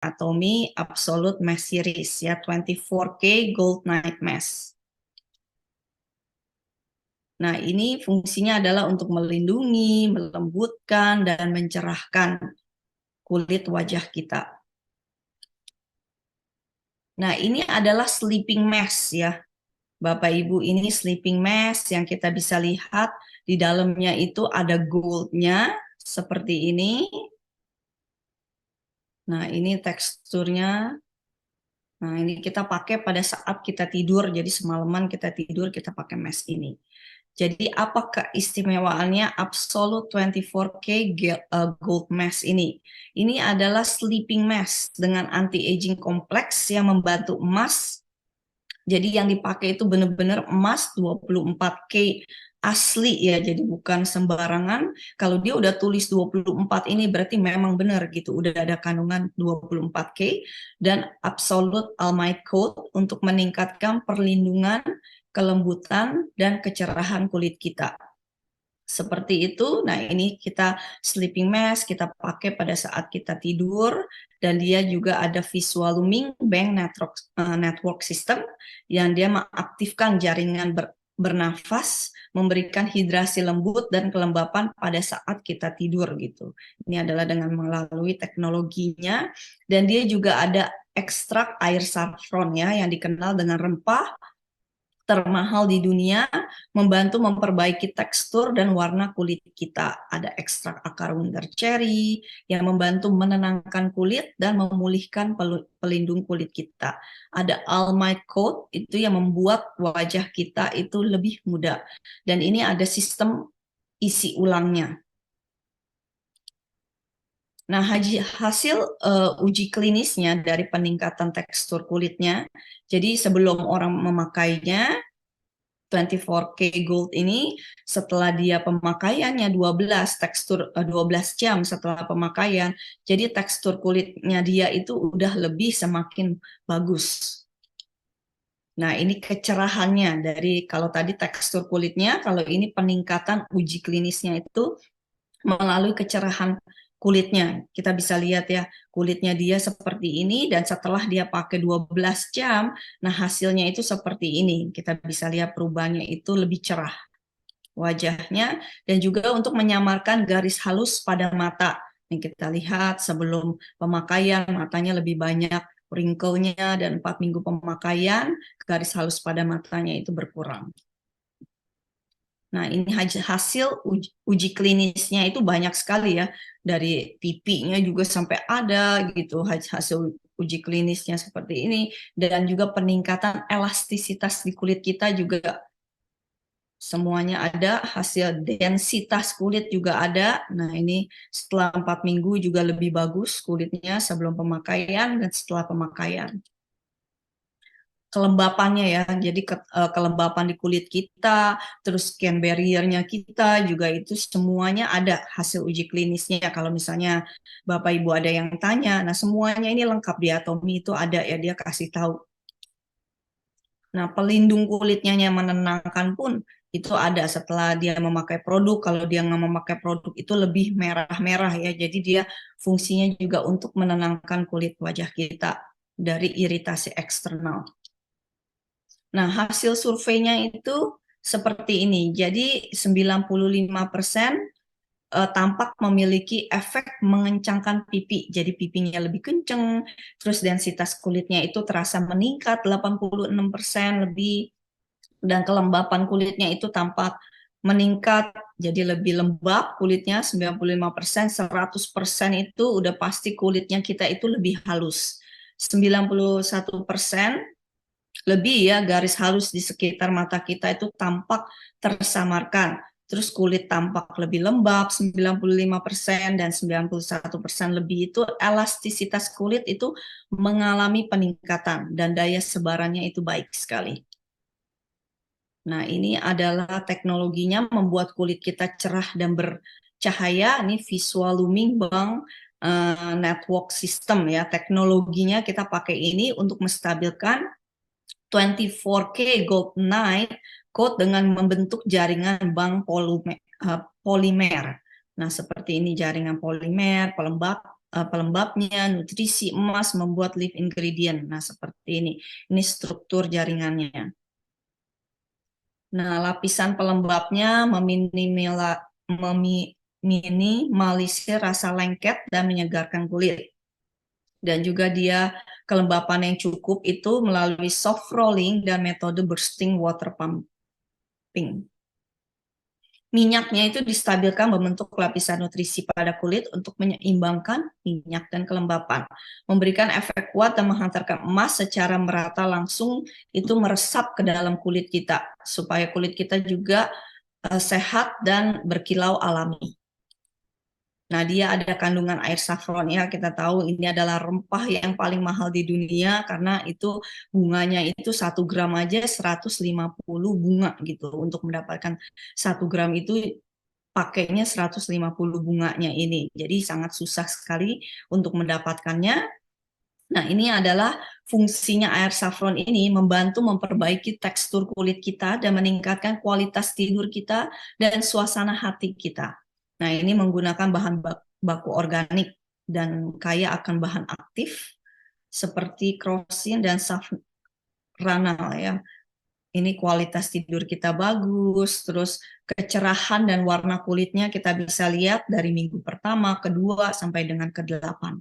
Atomy Absolute Mask Series ya, 24K Gold Night Mask. Nah, ini fungsinya adalah untuk melindungi, melembutkan, dan mencerahkan kulit wajah kita. Nah, ini adalah sleeping mask ya. Bapak Ibu, ini sleeping mask yang kita bisa lihat di dalamnya itu ada goldnya seperti ini. Nah, ini teksturnya. Nah, ini kita pakai pada saat kita tidur. Jadi semalaman kita tidur, kita pakai mask ini. Jadi apa keistimewaannya Absolute 24K Gold Mask ini? Ini adalah sleeping mask dengan anti-aging kompleks yang membantu emas. Jadi yang dipakai itu benar-benar emas 24K asli ya, jadi bukan sembarangan. Kalau dia udah tulis 24 ini berarti memang benar gitu, udah ada kandungan 24K dan Absolute All Night Coat untuk meningkatkan perlindungan, kelembutan, dan kecerahan kulit kita. Seperti itu. Nah, ini kita sleeping mask kita pakai pada saat kita tidur, dan dia juga ada visual looming bank network system yang dia mengaktifkan jaringan bernafas, memberikan hidrasi lembut dan kelembapan pada saat kita tidur gitu. Ini adalah dengan melalui teknologinya, dan dia juga ada ekstrak air saffron ya yang dikenal dengan rempah termahal di dunia, membantu memperbaiki tekstur dan warna kulit kita. Ada ekstrak akar wonder cherry yang membantu menenangkan kulit dan memulihkan pelindung kulit kita. Ada All Night Coat itu yang membuat wajah kita itu lebih muda. Dan ini ada sistem isi ulangnya. Nah, hasil uji klinisnya dari peningkatan tekstur kulitnya, jadi sebelum orang memakainya, 24K Gold ini setelah dia pemakaiannya 12 jam setelah pemakaian, jadi tekstur kulitnya dia itu udah lebih semakin bagus. Nah, ini kecerahannya dari kalau tadi tekstur kulitnya, kalau ini peningkatan uji klinisnya itu melalui kecerahan kulitnya. Kita bisa lihat ya, kulitnya dia seperti ini, dan setelah dia pakai 12 jam, nah hasilnya itu seperti ini. Kita bisa lihat perubahannya itu lebih cerah wajahnya, dan juga untuk menyamarkan garis halus pada mata. Yang kita lihat sebelum pemakaian, matanya lebih banyak wrinkle-nya, dan 4 minggu pemakaian, garis halus pada matanya itu berkurang. Nah, ini hasil uji klinisnya itu banyak sekali ya. Dari pipinya juga sampai ada gitu hasil uji klinisnya seperti ini. Dan juga peningkatan elastisitas di kulit kita juga semuanya ada. Hasil densitas kulit juga ada. Nah, ini setelah 4 minggu juga lebih bagus kulitnya sebelum pemakaian dan setelah pemakaian. Kelembapannya ya, jadi kelembapan di kulit kita, terus skin barrier-nya kita juga itu semuanya ada hasil uji klinisnya. Kalau misalnya Bapak Ibu ada yang tanya, nah semuanya ini lengkap di Atomy itu ada ya, dia kasih tahu. Nah, pelindung kulitnya yang menenangkan pun itu ada setelah dia memakai produk. Kalau dia nggak memakai produk itu lebih merah-merah ya, jadi dia fungsinya juga untuk menenangkan kulit wajah kita dari iritasi eksternal. Nah, hasil surveinya itu seperti ini. Jadi 95% tampak memiliki efek mengencangkan pipi. Jadi pipinya lebih kenceng, terus densitas kulitnya itu terasa meningkat 86% lebih, dan kelembapan kulitnya itu tampak meningkat, jadi lebih lembab kulitnya 95%, 100% itu udah pasti kulitnya kita itu lebih halus. 91% lebih ya, garis halus di sekitar mata kita itu tampak tersamarkan. Terus kulit tampak lebih lembab 95%, dan 91% lebih itu elastisitas kulit itu mengalami peningkatan dan daya sebarannya itu baik sekali. Nah, ini adalah teknologinya membuat kulit kita cerah dan bercahaya. Ini visual looming bank network system ya. Teknologinya kita pakai ini untuk menstabilkan 24K Gold Night Coat dengan membentuk jaringan bank polimer. Nah, seperti ini jaringan polimer, pelembab pelembabnya, nutrisi, emas, membuat live ingredient. Nah, seperti ini. Ini struktur jaringannya. Nah, lapisan pelembabnya meminimalisir rasa lengket dan menyegarkan kulit. Dan juga dia kelembapan yang cukup itu melalui soft rolling dan metode bursting water pumping. Minyaknya itu distabilkan membentuk lapisan nutrisi pada kulit untuk menyeimbangkan minyak dan kelembapan, memberikan efek kuat dan menghantarkan emas secara merata langsung itu meresap ke dalam kulit kita supaya kulit kita juga sehat dan berkilau alami. Nah, dia ada kandungan air saffron ya, kita tahu ini adalah rempah yang paling mahal di dunia karena itu bunganya itu 1 gram aja 150 bunga gitu. Untuk mendapatkan 1 gram itu pakainya 150 bunganya ini. Jadi sangat susah sekali untuk mendapatkannya. Nah, ini adalah fungsinya air saffron ini membantu memperbaiki tekstur kulit kita dan meningkatkan kualitas tidur kita dan suasana hati kita. Nah, ini menggunakan bahan baku organik dan kaya akan bahan aktif seperti krosin dan safranal ya. Ini kualitas tidur kita bagus, terus kecerahan dan warna kulitnya kita bisa lihat dari minggu pertama, kedua, sampai dengan ke-8.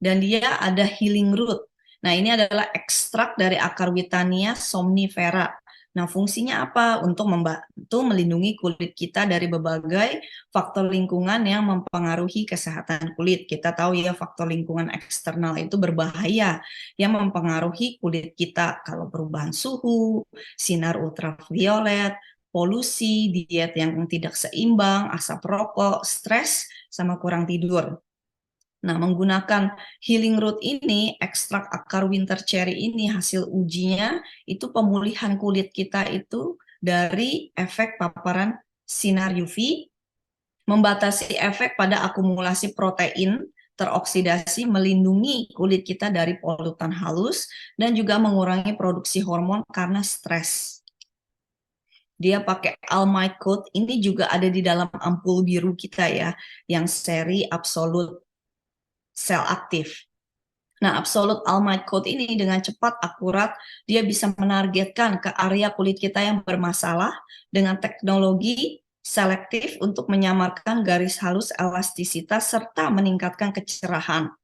Dan dia ada healing root. Nah, ini adalah ekstrak dari akar Witania somnifera. Nah, fungsinya apa? Untuk membantu melindungi kulit kita dari berbagai faktor lingkungan yang mempengaruhi kesehatan kulit. Kita tahu ya, faktor lingkungan eksternal itu berbahaya yang mempengaruhi kulit kita. Kalau perubahan suhu, sinar ultraviolet, polusi, diet yang tidak seimbang, asap rokok, stres, sama kurang tidur. Nah, menggunakan healing root ini, ekstrak akar winter cherry ini, hasil ujinya itu pemulihan kulit kita itu dari efek paparan sinar UV, membatasi efek pada akumulasi protein teroksidasi, melindungi kulit kita dari polutan halus, dan juga mengurangi produksi hormon karena stres. Dia pakai Almide Coat, ini juga ada di dalam ampul biru kita ya, yang seri Absolute sel aktif. Nah, Absolute Almide Coat ini dengan cepat, akurat, dia bisa menargetkan ke area kulit kita yang bermasalah dengan teknologi selektif untuk menyamarkan garis halus elastisitas serta meningkatkan kecerahan.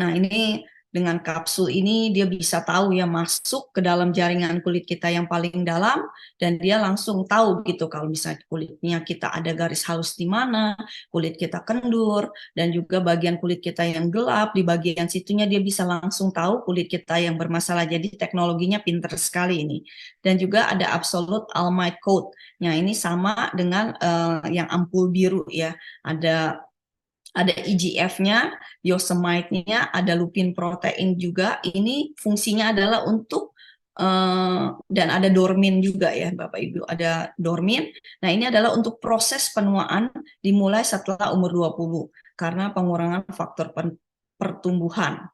Nah, ini dengan kapsul ini dia bisa tahu ya masuk ke dalam jaringan kulit kita yang paling dalam dan dia langsung tahu gitu kalau misalnya kulitnya kita ada garis halus di mana, kulit kita kendur dan juga bagian kulit kita yang gelap di bagian situnya dia bisa langsung tahu kulit kita yang bermasalah. Jadi teknologinya pinter sekali ini. Dan juga ada Absolute Almide Coat. Nah, ini sama dengan yang ampul biru ya. Ada EGF-nya, yosemite-nya, ada lupin protein juga. Ini fungsinya adalah untuk dan ada dormin juga ya Bapak Ibu, ada dormin. Nah, ini adalah untuk proses penuaan dimulai setelah umur 20 karena pengurangan faktor pertumbuhan.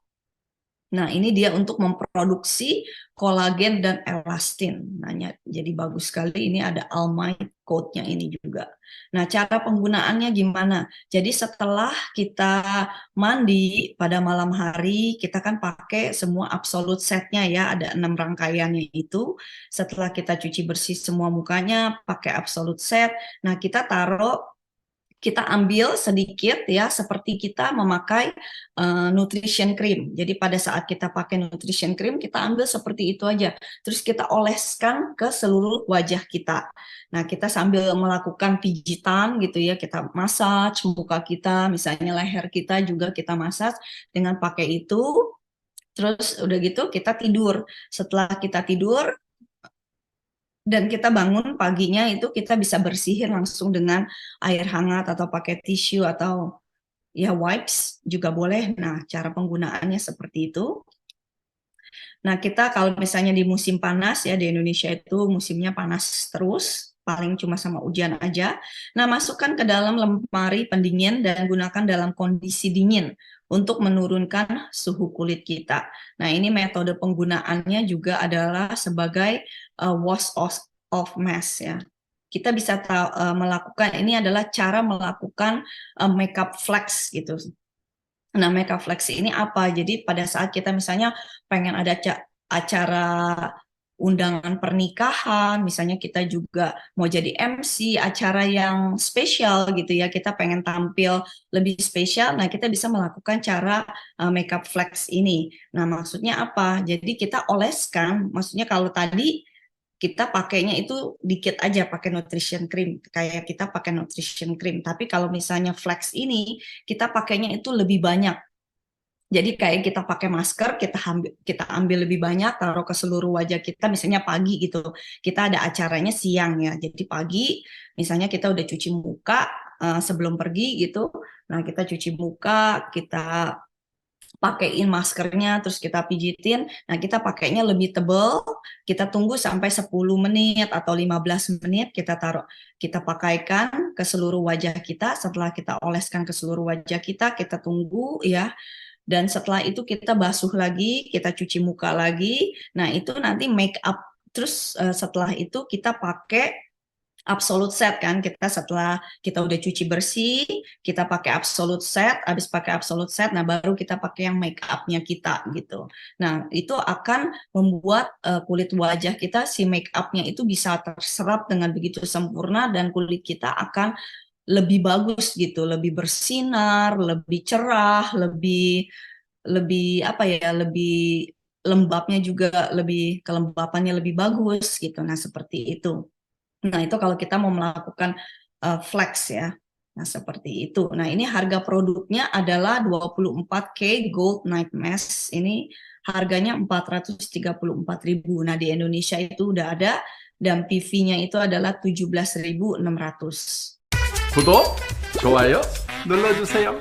Nah, ini dia untuk memproduksi kolagen dan elastin. Nah, jadi bagus sekali. Ini ada Almide Coat-nya ini juga. Nah, cara penggunaannya gimana? Jadi setelah kita mandi pada malam hari, kita kan pakai semua Absolute set-nya ya. Ada 6 rangkaiannya itu. Setelah kita cuci bersih semua mukanya, pakai Absolute set. Nah, kita ambil sedikit ya, seperti kita memakai nutrition cream. Jadi pada saat kita pakai nutrition cream, kita ambil seperti itu aja. Terus kita oleskan ke seluruh wajah kita. Nah, kita sambil melakukan pijitan gitu ya, kita massage muka kita, misalnya leher kita juga kita massage dengan pakai itu. Terus udah gitu kita tidur. Setelah kita tidur, dan kita bangun paginya itu kita bisa bersihin langsung dengan air hangat atau pakai tisu atau ya wipes juga boleh. Nah, cara penggunaannya seperti itu. Nah, kita kalau misalnya di musim panas ya, di Indonesia itu musimnya panas terus, paling cuma sama hujan aja. Nah, masukkan ke dalam lemari pendingin dan gunakan dalam kondisi dingin untuk menurunkan suhu kulit kita. Nah, ini metode penggunaannya juga adalah sebagai wash off mask ya. kita bisa melakukan, ini adalah cara melakukan makeup flex gitu. Nah, makeup flex ini apa? Jadi pada saat kita misalnya pengen ada acara undangan pernikahan, misalnya kita juga mau jadi MC acara yang spesial gitu ya, kita pengen tampil lebih spesial, nah kita bisa melakukan cara makeup flex ini. Nah, maksudnya apa? Jadi kita oleskan, maksudnya kalau tadi kita pakainya itu dikit aja pakai nutrition cream, kayak kita pakai nutrition cream, tapi kalau misalnya flex ini kita pakainya itu lebih banyak. Jadi kayak kita pakai masker, kita ambil lebih banyak, taruh ke seluruh wajah kita, misalnya pagi gitu. Kita ada acaranya siang ya. Jadi pagi, misalnya kita udah cuci muka sebelum pergi gitu. Nah, kita cuci muka, kita pakein maskernya, terus kita pijitin. Nah, kita pakainya lebih tebal, kita tunggu sampai 10 menit atau 15 menit, kita pakaikan ke seluruh wajah kita. Setelah kita oleskan ke seluruh wajah kita tunggu ya. Dan setelah itu kita basuh lagi, kita cuci muka lagi. Nah, itu nanti make up. Terus setelah itu kita pakai absolute set kan. Setelah kita udah cuci bersih, kita pakai absolute set, habis pakai absolute set, nah baru kita pakai yang make upnya kita gitu. Nah, itu akan membuat kulit wajah kita, si make upnya itu bisa terserap dengan begitu sempurna dan kulit kita akan lebih bagus gitu, lebih bersinar, lebih cerah, lebih lebih apa ya, lebih lembabnya juga, lebih kelembapannya lebih bagus gitu. Nah, seperti itu. Nah, itu kalau kita mau melakukan flex ya. Nah, seperti itu. Nah, ini harga produknya adalah 24K Gold Night Mask. Ini harganya 434.000. Nah, di Indonesia itu udah ada dan PV-nya itu adalah 17.600. 구독, 좋아요 눌러주세요.